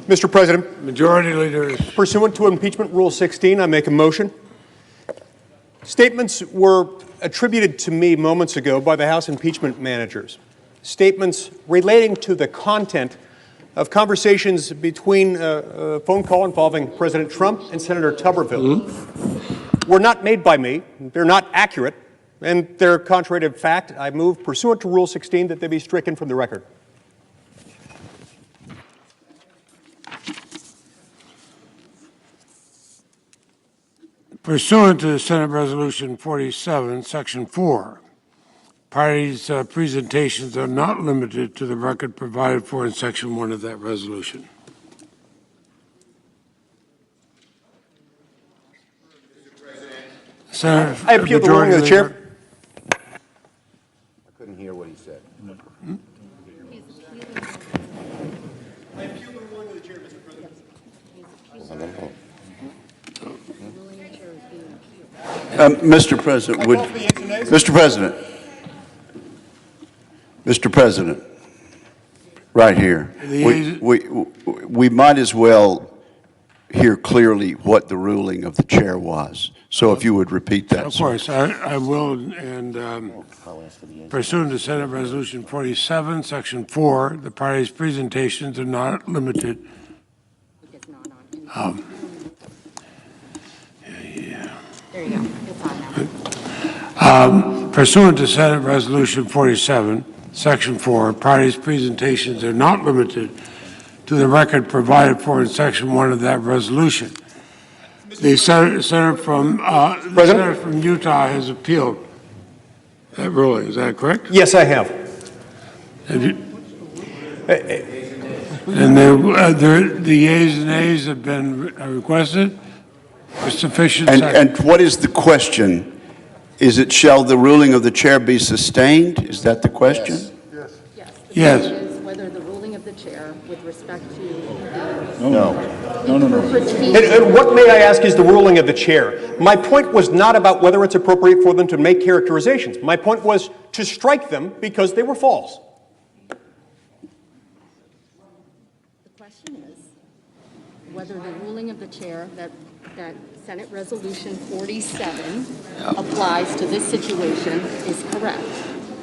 Mr. President, Majority Leader is pursuant to Impeachment Rule 16, I make a motion. Statements were attributed to me moments ago by the House impeachment managers. Statements relating to the content of conversations between a phone call involving President Trump and Senator Tuberville were not made by me. They're not accurate, and they're contrary to fact. I move, pursuant to Rule 16, that they be stricken from the record. pursuant to Senate Resolution 47, Section 4. Parties' presentations are not limited to the record provided for in Section 1 of that resolution. Senator, I appeal the ruling of the chair. I couldn't hear what he said. I appeal the ruling of the chair, Mr. President. I don't know. Mr. President, Mr. President, right here, we might as well hear clearly what the ruling of the chair was. So if you would repeat that. Of course, I will, and pursuant to Senate Resolution 47, Section 4, the parties' presentations are not limited. There you go. It's on now. Pursuant to Senate Resolution 47, Section 4, parties' presentations are not limited to the record provided for in Section 1 of that resolution. The senator from Utah has appealed that ruling. Is that correct? Yes, I have. Have you? And the yeas and nays have been requested? Sufficient. And what is the question? Is it, shall the ruling of the chair be sustained? Is that the question? Yes. Yes. It is whether the ruling of the chair with respect to No. And what, may I ask, is the ruling of the chair? My point was not about whether it's appropriate for them to make characterizations. My point was to strike them because they were false. The question is whether the ruling of the chair that Senate Resolution 47 applies to this situation is correct.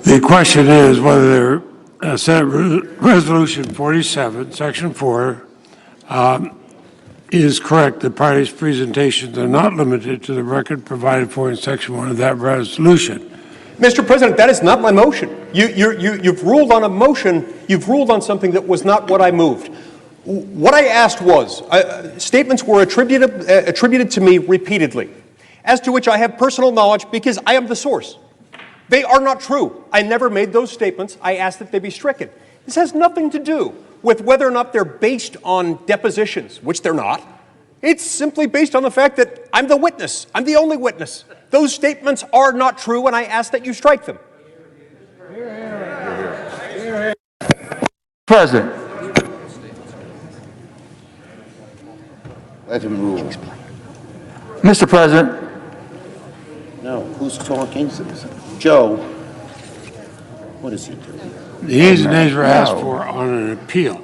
The question is whether Senate Resolution 47, Section 4, is correct. The parties' presentations are not limited to the record provided for in Section 1 of that resolution. Mr. President, that is not my motion. You've ruled on a motion. You've ruled on something that was not what I moved. What I asked was, statements were attributed to me repeatedly, as to which I have personal knowledge because I am the source. They are not true. I never made those statements. I asked that they be stricken. This has nothing to do with whether or not they're based on depositions, which they're not. It's simply based on the fact that I'm the witness. I'm the only witness. Those statements are not true, and I ask that you strike them. President. Let him rule. Mr. President. No, who's talking? Joe. What is he doing? The yeas and nays were asked for on an appeal.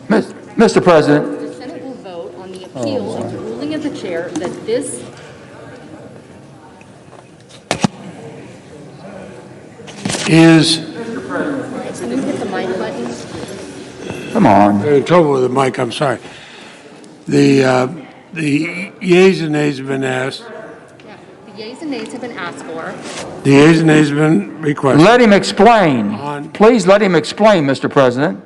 Mr. President. The Senate will vote on the appeal of the ruling of the chair that this Is Can you hit the mic button? Come on. they're in trouble with the mic, I'm sorry. The yeas and nays have been asked. Yeah. The yeas and nays have been asked for. The yeas and nays have been requested. Let him explain. Please let him explain, Mr. President.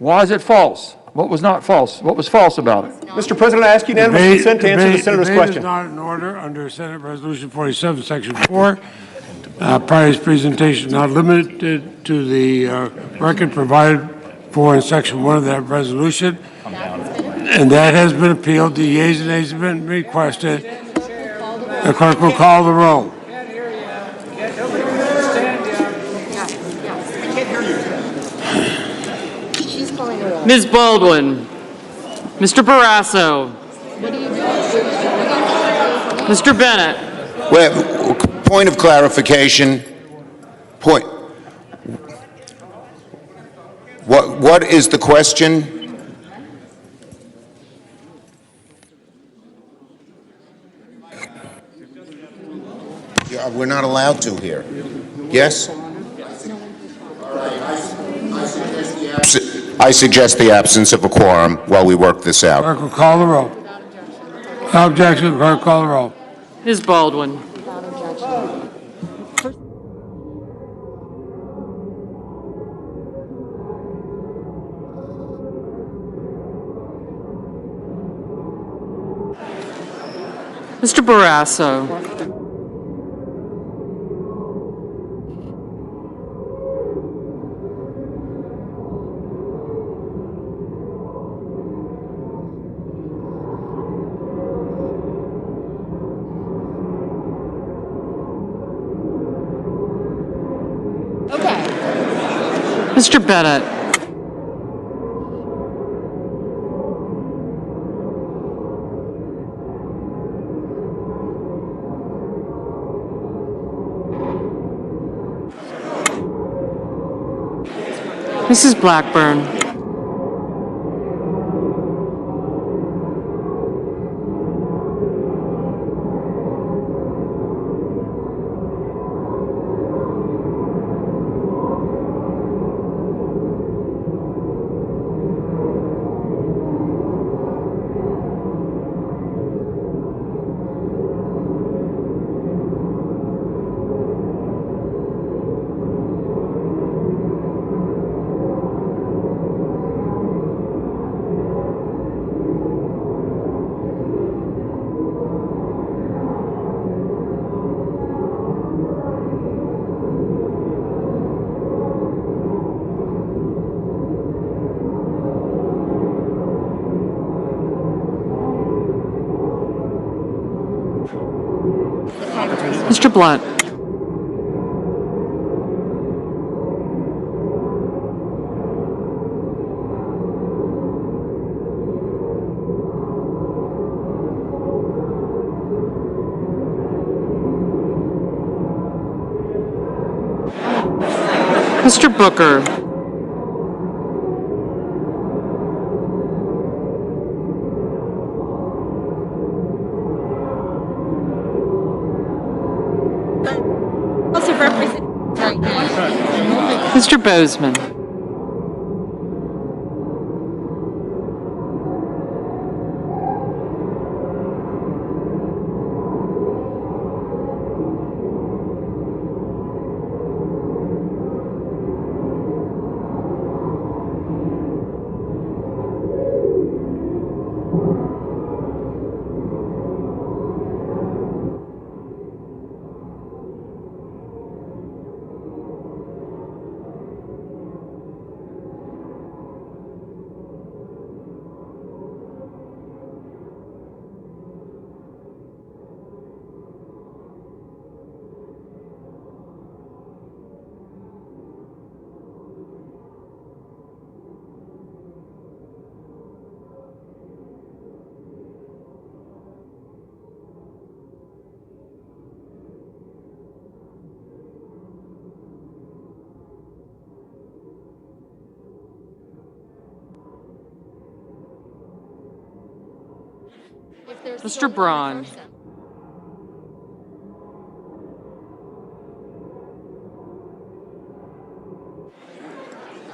Why is it false? What was not false? What was false about it? Mr. President, I ask unanimous consent to answer the senator's question. Debate is not in order under Senate Resolution 47, Section 4. Parties' presentation not limited to the record provided for in Section 1 of that resolution. And that has been appealed. The yeas and nays have been requested. The clerk will call the roll. She's calling the roll. Ms. Baldwin. Mr. Barrasso. What do you do? Mr. Bennett. Wait, point of clarification. What is the question? Yeah, we're not allowed to here. Yes? I suggest the absence of a quorum while we work this out. Clerk will call the roll. Without objection, clerk call the roll. Ms. Baldwin. Without objection. Mr. Barrasso. Okay. Mr. Bennett. Mrs. Blackburn. Mr. Blunt. Mr. Booker. House of Representatives. Mr. Bozeman. If there's Mr. still one Braun. person.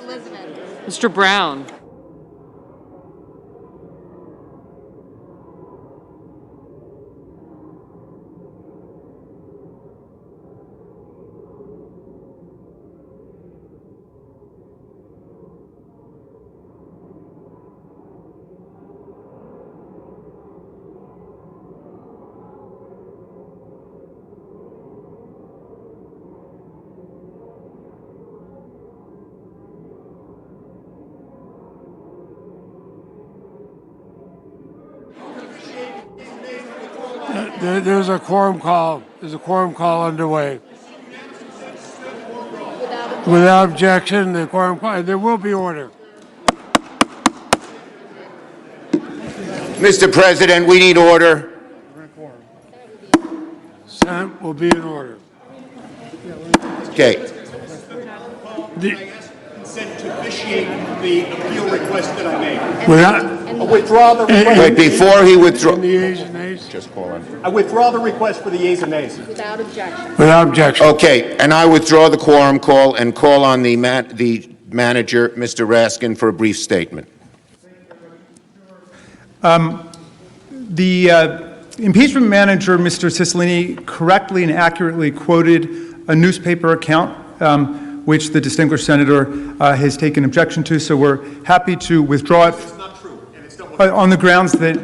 Elizabeth. Mr. Brown. There's a quorum call. There's a quorum call underway. Without objection, the quorum call. There will be order. Mr. President, we need order. Senate will be in order. Okay. Consent to vitiate the appeal request that I made. Without Withdraw the request. Wait, before he withdraws. the ayes and nays. nays? Just call on. I withdraw the request for the yeas and nays. Without objection. Without objection. Okay, and I withdraw the quorum call and call on the manager, Mr. Raskin, for a brief statement. The impeachment manager, Mr. Cicilline, correctly and accurately quoted a newspaper account, which the distinguished senator has taken objection to, so we're happy to withdraw it. It's not true, and it's not On the grounds that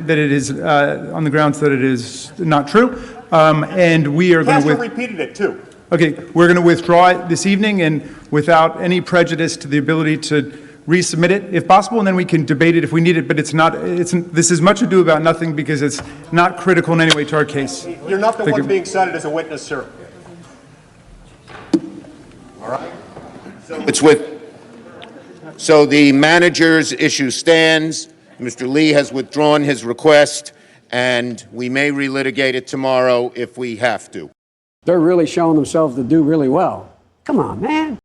it is not true, and we are going Pastor to. repeated it, too. Okay, we're going to withdraw it this evening, and without any prejudice to the ability to resubmit it, if possible, and then we can debate it if we need it. But it's not. This is much ado about nothing because it's not critical in any way to our case. You're not the Thank one you. being cited as a witness, sir. All right? So the manager's issue stands. Mr. Lee has withdrawn his request, and we may relitigate it tomorrow if we have to. They're really showing themselves to do really well. Come on, man.